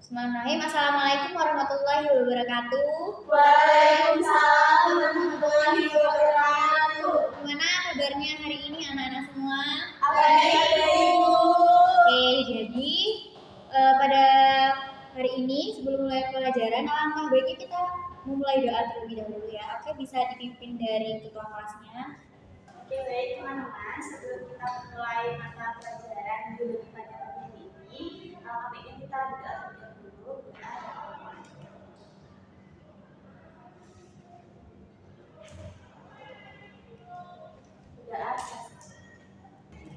Bismillahirrahmanirrahim. Assalamualaikum warahmatullahi wabarakatuh. Waalaikumsalam warahmatullahi wabarakatuh. Gimana kabarnya hari ini anak-anak semua? Baik, Ibu. Oke, jadi pada hari ini sebelum mulai pelajaran, alangkah baiknya kita memulai doa terlebih dahulu ya. Oke, bisa dipimpin dari ketua kelasnya. Oke, baik teman-teman. Sebelum kita mulai mata pelajaran biologi pada pagi ini, baiknya kita berdoa terlebih dahulu.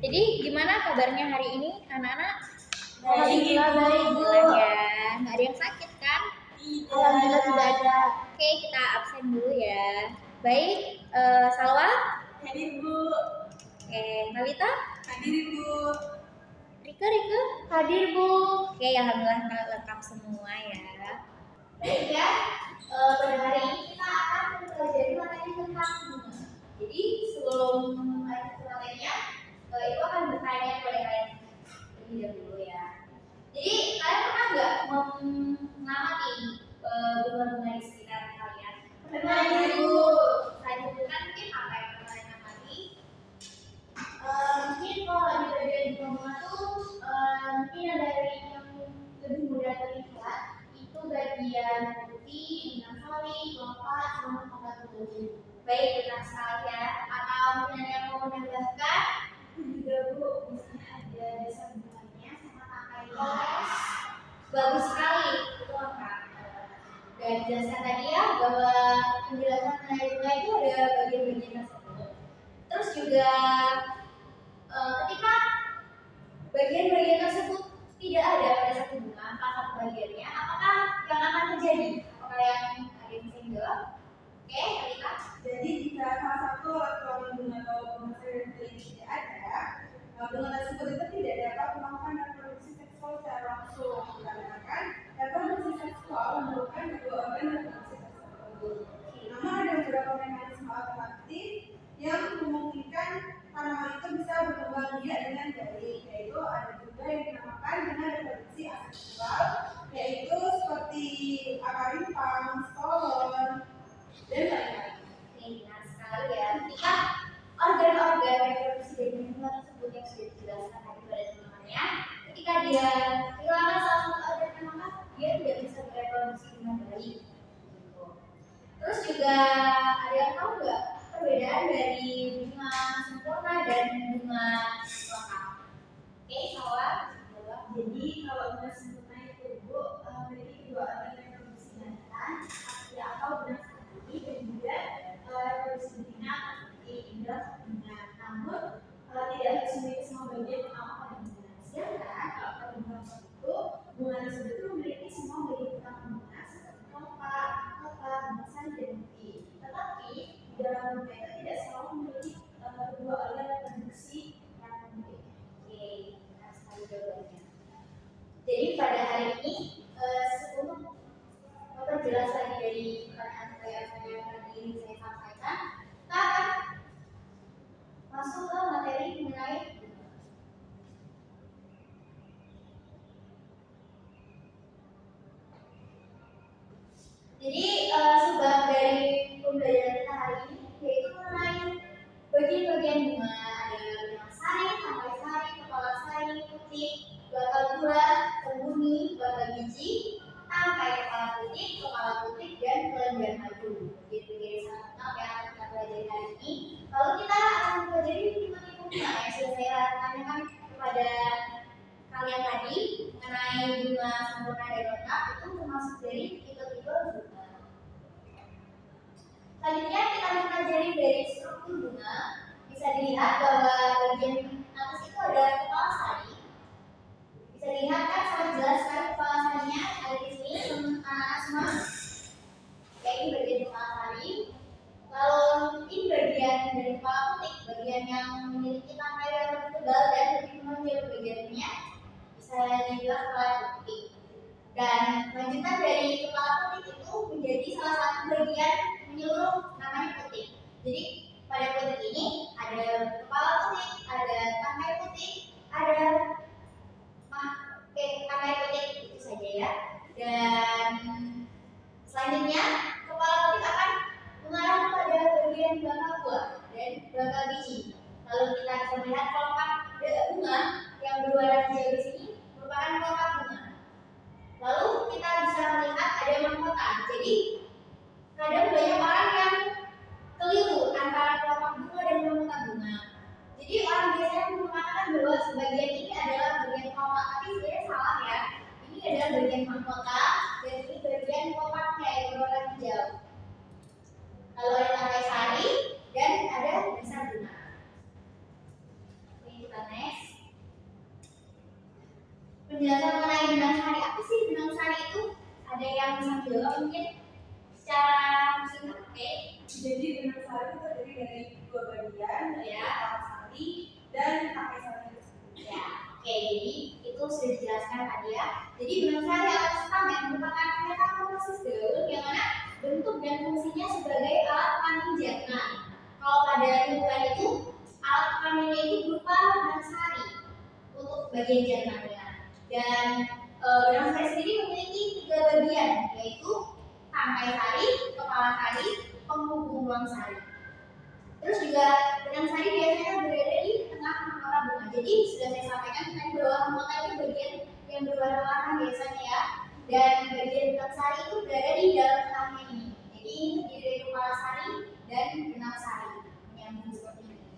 Jadi gimana kabarnya hari ini anak-anak? Baik, Ibu. Alhamdulillah ya. Nggak ada yang sakit kan? Alhamdulillah tidak ada. Oke, kita absen dulu ya. Baik, Salwa. Hadir, Bu. Oke, Talita. Hadir, Ibu. Rika. Hadir, Bu. Oke, alhamdulillah lengkap semua ya. Baik ya. Pada hari ini kita akan mempelajari materi tentang bunga. Jadi sebelum mulai materinya, Ibu akan bertanya kepada kalian terlebih dahulu ya. Jadi kalian pernah nggak mengamati bunga-bunga di sekitar kalian? Pernah, Ibu. Selain itu kan mungkin apa yang kalian amati? Mungkin kalau di bagian bunga tuh mungkin ada yang lebih mudah terlihat, itu bagian putih dengan sari, coklat, sama coklat biru. Baik, benar sekali ya. Atau mungkin ada yang mau menambahkan? Itu juga, Bu, misalnya ada dasar bunganya sama tangkainya. Bagus sekali, itu lengkap. Dan dijelaskan tadi ya bahwa penjelasan mengenai bunga itu ada bagian-bagian tersebut. Terus juga ketika bagian-bagian tersebut tidak ada pada satu bunga, salah satu bagiannya, apakah yang akan terjadi? Apakah yang ada yang bisa dijawab? Oke, Kalita. Jadi jika salah satu atau bunga atau bunga yang tidak ada, bunga tersebut itu tidak dapat melakukan reproduksi seksual secara langsung. Dikarenakan reproduksi seksual memerlukan kedua organ reproduksi tersebut. Namun ada beberapa mekanisme alternatif yang memungkinkan tanaman itu bisa berkembang biak dengan baik, yaitu ada juga yang dinamakan dengan reproduksi aseksual, yaitu seperti akarimpang, stolon, dan lain-lain. Benar sekali ya. Ketika organ-organ reproduksi dari bunga tersebut yang sudah dijelaskan tadi pada teman-temannya, ketika dia kehilangan salah satu organnya, maka dia tidak bisa bereproduksi dengan baik. Terus juga ada yang tahu nggak perbedaan dari bunga sempurna dan bunga lengkap? Oke, Salwa. Jadi kalau bunga sempurna itu, Bu, memiliki kedua organ reproduksi jantan atau benak sendiri dan juga reproduksi betina seperti induk bunga. Namun tidak harus memiliki semua bagian utama pada bunga. Sedangkan kalau pada bunga itu, bunga tersebut memiliki semua bagian utama bunga seperti kelopak, mekar, bangsa, dan putih. Tetapi di dalam bunga itu tidak selalu memiliki kedua organ reproduksi yang memiliki. Oke, benar sekali jawabannya. Jadi pada hari ini sebelum memperjelas lagi dari pertanyaan-pertanyaan yang tadi saya sampaikan, kita akan masuk ke materi mengenai bunga. Jadi sebab dari pembelajaran kita hari ini yaitu mengenai bagian-bagian bunga. Ada benang sari, tangkai sari, kepala sari, putih, batang buah, pembumi, batang biji, tangkai kepala putih, dan kelenjar madu. Gitu dari sangat yang akan kita pelajari hari ini. Lalu kita akan mempelajari tipe-tipe bunga yang sudah saya tanyakan kepada kalian tadi mengenai bunga sempurna dan lengkap, itu termasuk dari tipe-tipe bunga. Selanjutnya kita mempelajari dari struktur bunga. Bisa dilihat bahwa bagian atas itu ada kepala sari. Bisa dilihat kan sangat jelas kan kepala sarinya ada di sini anak-anak semua. Ya, ini bagian kepala sari. Lalu ini bagian dari kepala putih, bagian yang memiliki tangkai yang lebih tebal dan lebih menonjol bagiannya. Bisa dibilang kepala putih. Dan lanjutan dari kepala putih itu menjadi salah satu bagian menyeluruh namanya putih. Jadi pada putih ini ada kepala putih, ada tangkai putih, ada tangkai putih, itu saja ya. Lalu kita bisa melihat kelopak bunga yang berwarna hijau di sini merupakan kelopak bunga. Lalu kita bisa melihat ada mahkota. Jadi kadang banyak orang yang keliru antara kelopak bunga dan mahkota bunga. Jadi orang biasanya mengatakan bahwa sebagian ini adalah bagian kelopak, tapi sebenarnya salah ya. Ini adalah bagian mahkota dan ini bagian kelompaknya yang berwarna hijau. Lalu ada tangkai sari dan ada dasar bunga. Oke, kita next. Penjelasan mengenai benang sari. Apa sih benang sari itu? Ada yang bisa menjawab mungkin secara singkat? Oke. Jadi benang sari itu terdiri dari dua bagian, Ya. kepala sari dan tangkai sari. Ya, oke. Jadi itu sudah dijelaskan tadi ya. Jadi benang sari atau stamen merupakan metamorfosis daun yang mana bentuk dan fungsinya sebagai alat pemijatan. Kalau pada tumbuhan itu alat pamannya itu berupa benang sari untuk bagian jantannya. Dan benang sari sendiri memiliki 3 bagian, yaitu tangkai sari, kepala sari, penghubung ruang sari. Terus juga benang sari biasanya berada di tengah mahkota bunga. Jadi sudah saya sampaikan tadi bahwa mahkota itu bagian yang berwarna-warna biasanya ya. Dan bagian benang sari itu berada di dalam tengahnya ini. Jadi ini terdiri dari kepala sari dan benang sari menyambung seperti ini.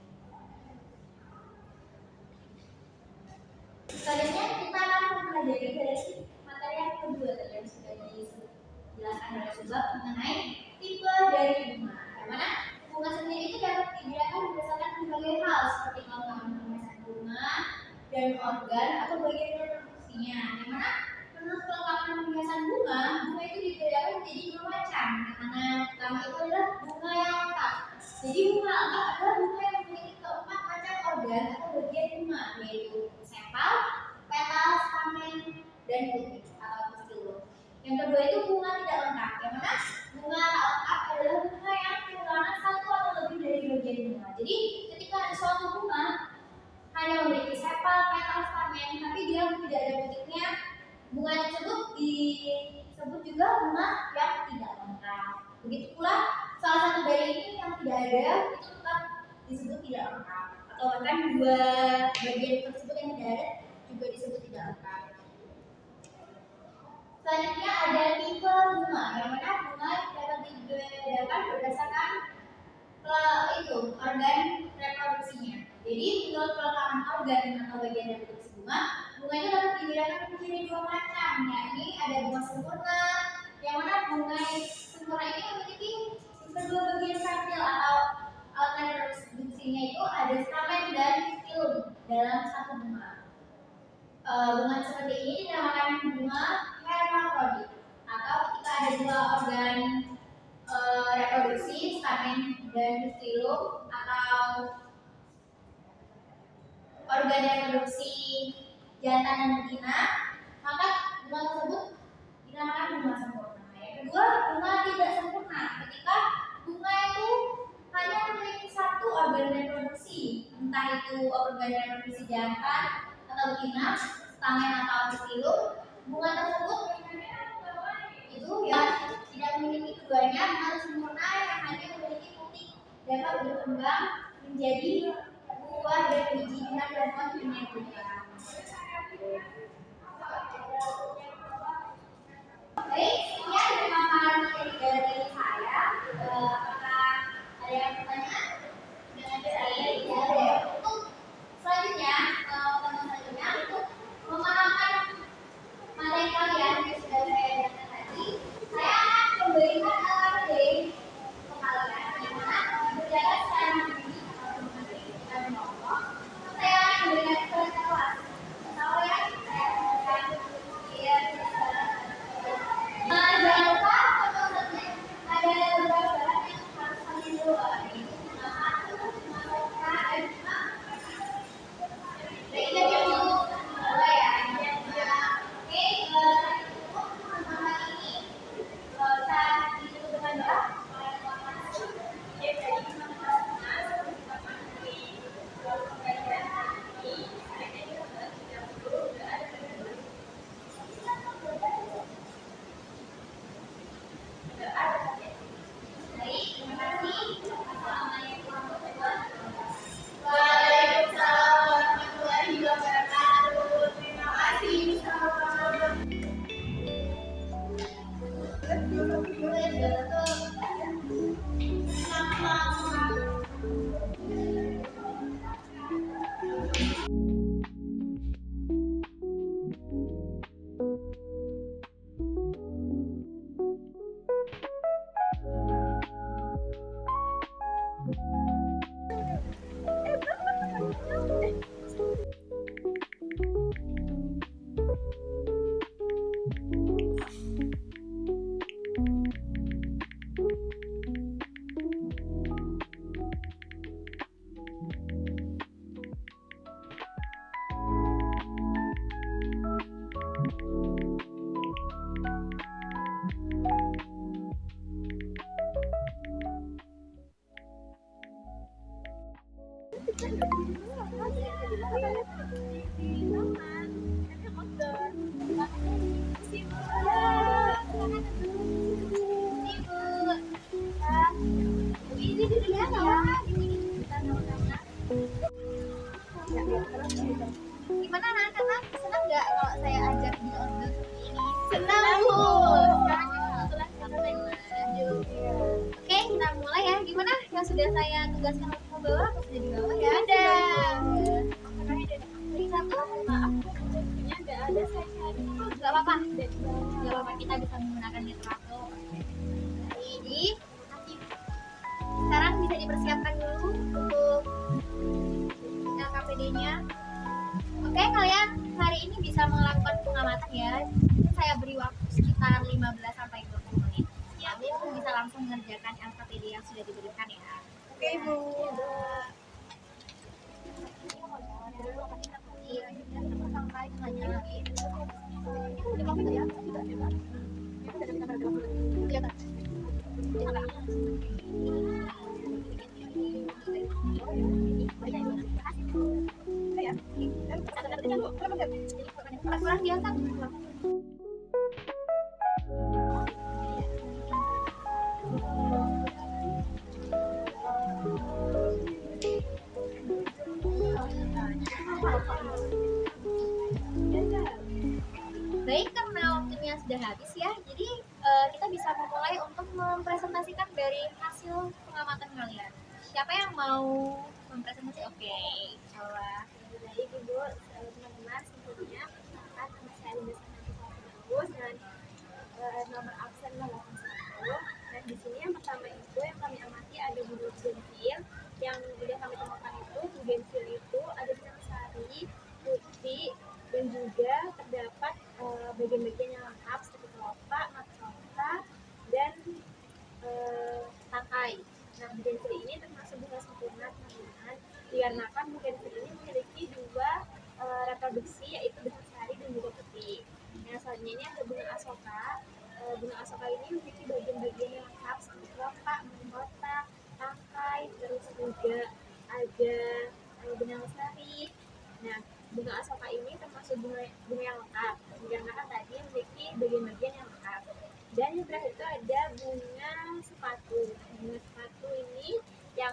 Selanjutnya kita akan mempelajari dari materi yang kedua tadi yang sudah dijelaskan oleh Subak mengenai tipe dari bunga. Yang mana bunga sendiri itu dapat dibedakan berdasarkan berbagai hal seperti kelengkapan pemeriksaan bunga dan organ atau bagian reproduksinya. Yang mana menurut kelengkapan pemeriksaan bunga itu dibedakan menjadi 2 macam. Yang mana pertama itu adalah bunga yang lengkap. Jadi bunga lengkap adalah bunga yang memiliki keempat macam organ atau bagian bunga, yaitu sepal, petal, stamen, dan putih atau pistil. Yang kedua itu bunga tidak lengkap. Yang mana bunga tak lengkap adalah bunga yang kehilangan satu atau lebih dari bagian bunga. Jadi ketika ada suatu bunga hanya memiliki sepal, petal, stamen, tapi dia tidak ada putihnya, bunga tersebut disebut juga bunga yang tidak lengkap. Begitu pula salah satu dari ini yang tidak ada itu tetap disebut tidak lengkap. Atau bahkan 2 bagian tersebut yang tidak ada juga disebut tidak lengkap. Selanjutnya ada tipe bunga, yang mana bunga dapat dibedakan berdasarkan organ reproduksinya. Jadi menurut kelengkapan organ atau bagian reproduksi bunga itu dapat dibedakan menjadi 2 macam, yakni ada bunga sempurna, yang mana bunga sempurna ini memiliki kedua bagian pentil atau organ reproduksinya itu ada stamen dan filum dalam satu bunga. Bunga seperti ini dinamakan bunga hermafrodit, atau ketika ada 2 organ reproduksi, stamen dan filum, atau organ reproduksi jantan dan betina, maka bunga tersebut dinamakan bunga sempurna. Yang kedua, bunga tidak sempurna, ketika bunga itu hanya memiliki 1 organ reproduksi, entah itu organ reproduksi jantan atau betina, stamen atau filum. Bunga tersebut itu ya tidak memiliki keduanya. Bunga sempurna yang hanya memiliki putih dapat berkembang menjadi buah dan biji dengan bantuan kimia kimia. Baik, sekian pemaparan dari saya. Apakah ada yang pertanyaan? Dengan saya tidak ada. Untuk selanjutnya, untuk memahamkan materi kalian yang sudah saya jelaskan tadi, saya akan memberikan LKPD ke kalian, yang mana dikerjakan secara mandiri atau Ini dilihat ya, kita sama-sama. Gimana anak-anak, senang nggak kalau saya ajak di order seperti ini? Senang Bu. Sekarang kita kebetulan lanjut. Oke, kita mulai ya. Gimana yang sudah saya tugaskan untuk membawa? Apa sudah dibawa ya? Sudah. Beri satu. Maaf, bukunya nggak ada, saya cari. Nggak apa-apa. Nggak apa-apa, kita bisa menggunakan literatur. Ini sekarang bisa dipersiapkan dulu untuk LKPD-nya. Oke, kalian hari ini bisa melakukan pengamatan ya. Saya beri waktu sekitar 15 sampai 20 menit. Lalu bisa langsung mengerjakan LKPD yang sudah diberikan ya. Oke, Bu. Kurang biasa. Baik, karena waktunya sudah habis ya, jadi kita bisa memulai untuk mempresentasikan dari hasil pengamatan kalian. Siapa yang mau mempresentasi? Oke, coba. Baik Ibu, teman-teman, sebelumnya perkenalkan nama saya Linda Sanatius dan nomor absen nomor 1. Dan di sini yang pertama itu yang kami amati ada bugenvil. Yang udah kami temukan itu bugenvil itu ada Sari, putih, dan juga terdapat bagian-bagian yang lengkap seperti kelopak, mahkota, dan tangkai. Nah, bugenvil ini termasuk bunga sempurna, teman-teman, dikarenakan bugenvil ini memiliki dua reproduksi, yaitu benang sari dan juga putih. Yang selanjutnya ini ada bunga asoka. Bunga asoka ini memiliki bagian-bagian yang lengkap seperti kelopak, mahkota, tangkai, terus juga ada benang sari. Nah, bunga asoka ini termasuk bunga yang lengkap, dikarenakan tadi memiliki bagian-bagian yang lengkap. Dan yang terakhir itu ada bunga sepatu. Bunga sepatu ini yang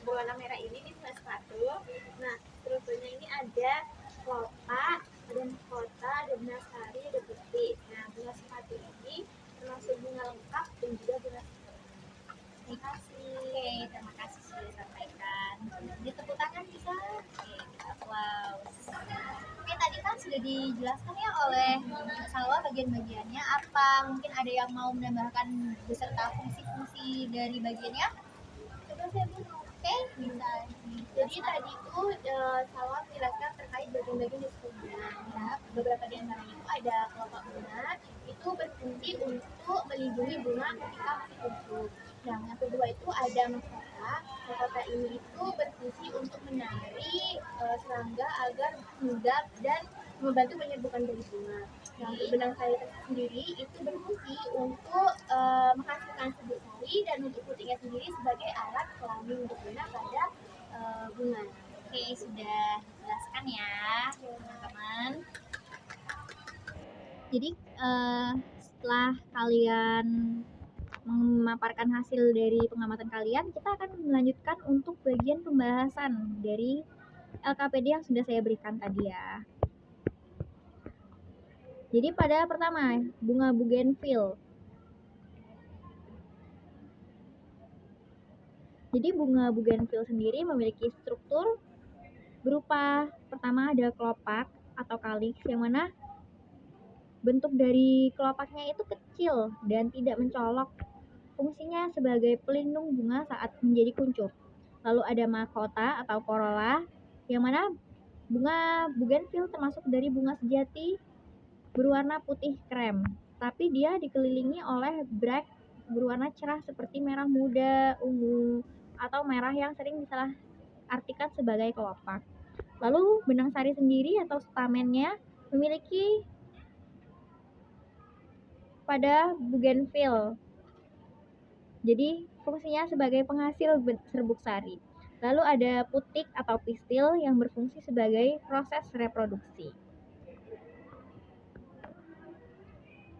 berwarna merah ini bunga sepatu. Nah, strukturnya ini ada kelopak, ada mahkota, ada benang sari, ada putih. Nah, bunga sepatu ini termasuk bunga lengkap dan juga bunga sepatu. Terima kasih. Oke, terima kasih sudah disampaikan. Di tepuk tangan bisa? Oke, kita applause. Oke, tadi kan sudah dijelaskan ya oleh Salwa bagian-bagiannya. Apa mungkin ada yang mau menambahkan beserta fungsi-fungsi dari bagiannya? Coba saya Bu. Oke, bisa. Jadi tadi itu Salwa menjelaskan terkait bagian-bagian di bunga. Nah, beberapa di antaranya itu ada kelopak bunga itu berfungsi untuk melindungi bunga ketika masih tumbuh. Nah, yang kedua itu ada mahkota. Mahkota ini itu berfungsi untuk menarik serangga agar hinggap dan membantu penyerbukan dari bunga. Nah, untuk benang sari sendiri itu berfungsi untuk menghasilkan serbuk sari, dan untuk putihnya sendiri sebagai alat kelamin berguna pada bunga. Oke, sudah dijelaskan ya, teman-teman. Jadi setelah kalian memaparkan hasil dari pengamatan kalian, kita akan melanjutkan untuk bagian pembahasan dari LKPD yang sudah saya berikan tadi ya. Jadi pada pertama, bunga bugenvil. Jadi bunga bugenvil sendiri memiliki struktur berupa pertama ada kelopak atau kaliks, yang mana bentuk dari kelopaknya itu kecil dan tidak mencolok. Fungsinya sebagai pelindung bunga saat menjadi kuncup. Lalu ada mahkota atau corolla, yang mana bunga bugenvil termasuk dari bunga sejati berwarna putih krem, tapi dia dikelilingi oleh brake berwarna cerah seperti merah muda, ungu, atau merah yang sering disalah artikan sebagai kelopak. Lalu benang sari sendiri atau stamennya memiliki pada bugenvil. Jadi fungsinya sebagai penghasil serbuk sari. Lalu ada putik atau pistil yang berfungsi sebagai proses reproduksi.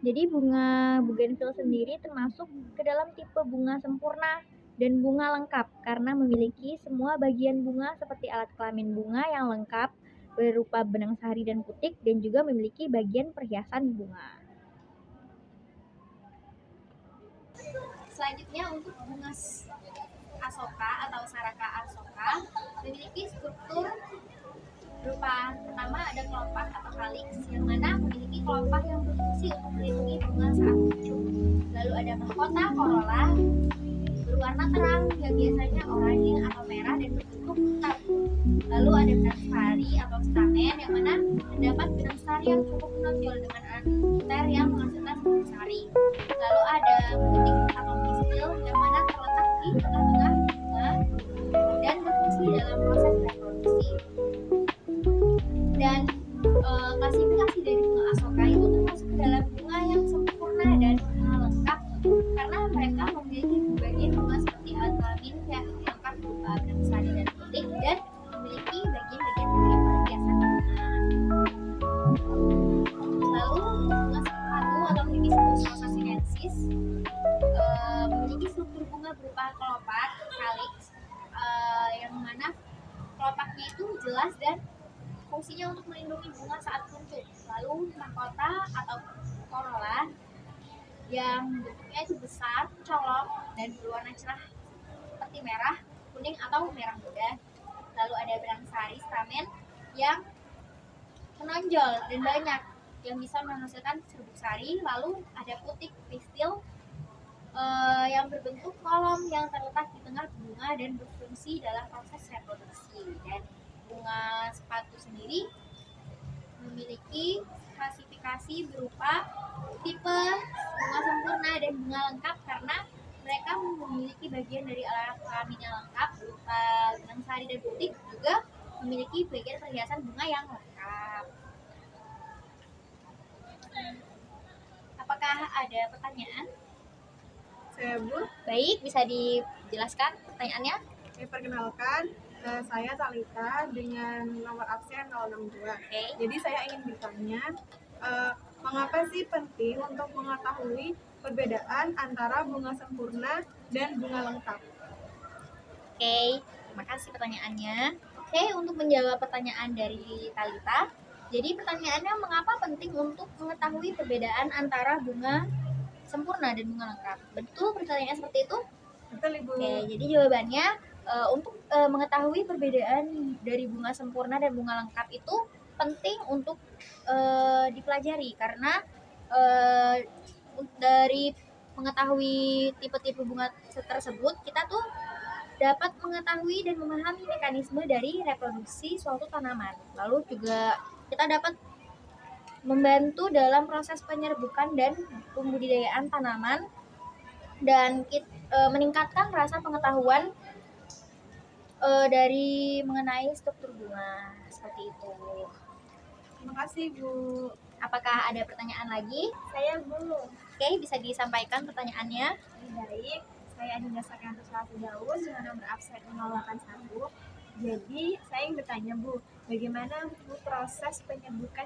Jadi bunga bougainville sendiri termasuk ke dalam tipe bunga sempurna dan bunga lengkap karena memiliki semua bagian bunga seperti alat kelamin bunga yang lengkap berupa benang sari dan putik dan juga memiliki bagian perhiasan bunga. Selanjutnya untuk bunga asoka atau saraka asoka memiliki struktur berupa pertama ada kelopak atau calyx yang mana memiliki kelopak yang berfungsi untuk melindungi bunga saat muncul. Lalu ada mahkota corolla berwarna terang yang biasanya oranye atau merah dan berbentuk tabu. Lalu ada benang sari atau stamen yang mana terdapat benang sari yang cukup menonjol dengan anter yang menghasilkan benang sari. Lalu ada putik atau pistil yang mana terletak di tengah-tengah bunga dan berfungsi dalam proses reproduksi. Dan klasifikasi dari bunga asoka itu termasuk ke dalam bunga yang sempurna dan bunga lengkap karena mereka memiliki bagian bunga seperti alat kelamin yang lengkap berupa benang sari dan putik dan memiliki bagian-bagian dari perhiasan bunga. Lalu bunga sepatu atau Hibiscus rosa sinensis memiliki struktur bunga berupa kelopak calyx yang mana kelopaknya itu jelas dan fungsinya untuk melindungi bunga saat muncul. Lalu mahkota atau corolla yang bentuknya itu besar, colok, dan berwarna cerah seperti merah, kuning, atau merah muda. Lalu ada benang sari stamen yang menonjol dan banyak yang bisa menghasilkan serbuk sari. Lalu ada putik pistil yang berbentuk kolom yang terletak di tengah bunga dan berfungsi dalam proses reproduksi. Dan bunga sepatu sendiri memiliki klasifikasi berupa tipe bunga sempurna dan bunga lengkap karena mereka memiliki bagian dari alat kelamin yang lengkap berupa benang sari dan putik, juga memiliki bagian perhiasan bunga yang lengkap. Apakah ada pertanyaan? Saya Bu. Baik, bisa dijelaskan pertanyaannya? Perkenalkan, saya Talita dengan nomor absen 062. Oke. Jadi saya ingin bertanya, mengapa sih penting untuk mengetahui perbedaan antara bunga sempurna dan bunga lengkap? Oke, terima kasih pertanyaannya. Oke, untuk menjawab pertanyaan dari Talita, jadi pertanyaannya mengapa penting untuk mengetahui perbedaan antara bunga sempurna dan bunga lengkap? Betul pertanyaannya seperti itu? Betul Ibu. Oke, jadi jawabannya untuk mengetahui perbedaan dari bunga sempurna dan bunga lengkap itu penting untuk dipelajari karena dari mengetahui tipe-tipe bunga tersebut kita tuh dapat mengetahui dan memahami mekanisme dari reproduksi suatu tanaman. Lalu juga kita dapat membantu dalam proses penyerbukan dan pembudidayaan tanaman dan meningkatkan rasa pengetahuan dari mengenai struktur bunga seperti itu. Terima kasih Bu. Apakah ada pertanyaan lagi? Saya Bu. Oke, bisa disampaikan pertanyaannya. Baik, saya Dinda Sakanto Salatu Daun dengan nomor absen 081. Jadi saya ingin bertanya Bu, bagaimana Bu proses penyerbukan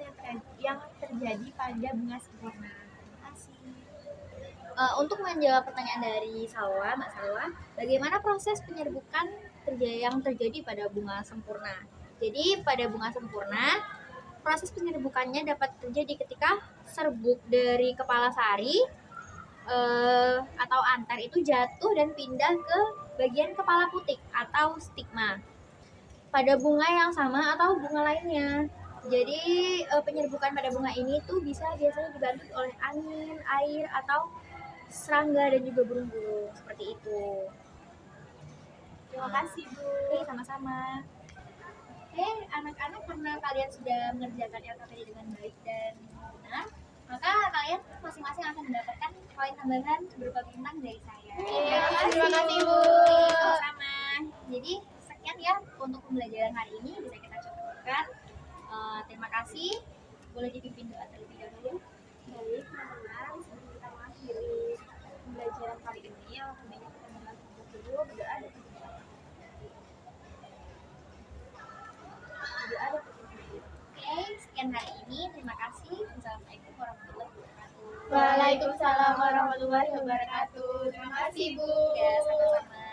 yang terjadi pada bunga sempurna? Terima kasih. Untuk menjawab pertanyaan dari Salwa, Mbak Salwa, bagaimana proses penyerbukan yang terjadi pada bunga sempurna? Jadi pada bunga sempurna, proses penyerbukannya dapat terjadi ketika serbuk dari kepala sari atau anter itu jatuh dan pindah ke bagian kepala putik atau stigma pada bunga yang sama atau bunga lainnya. Jadi penyerbukan pada bunga ini tuh biasanya dibantu oleh angin, air, atau serangga dan juga burung-burung seperti itu. Terima kasih Bu. Oke, sama-sama. Oke, anak-anak, karena kalian sudah mengerjakan LKPD dengan baik dan benar, maka kalian masing-masing akan mendapatkan poin tambahan berupa bintang dari saya. Terima kasih Bu. Oke, sama-sama. Jadi sekian ya untuk pembelajaran hari ini, bisa kita cukupkan. Terima kasih. Boleh dipimpin doa terlebih dahulu. Baik teman-teman, sebelum kita mengakhiri pembelajaran kali ini, alhamdulillah kita berdoa dulu, berdoa dan berdoa dan berzikir. Oke, sekian hari ini. Terima kasih. Assalamualaikum warahmatullahi wabarakatuh. Waalaikumsalam warahmatullahi wabarakatuh. Terima kasih Bu. Ya, sama-sama.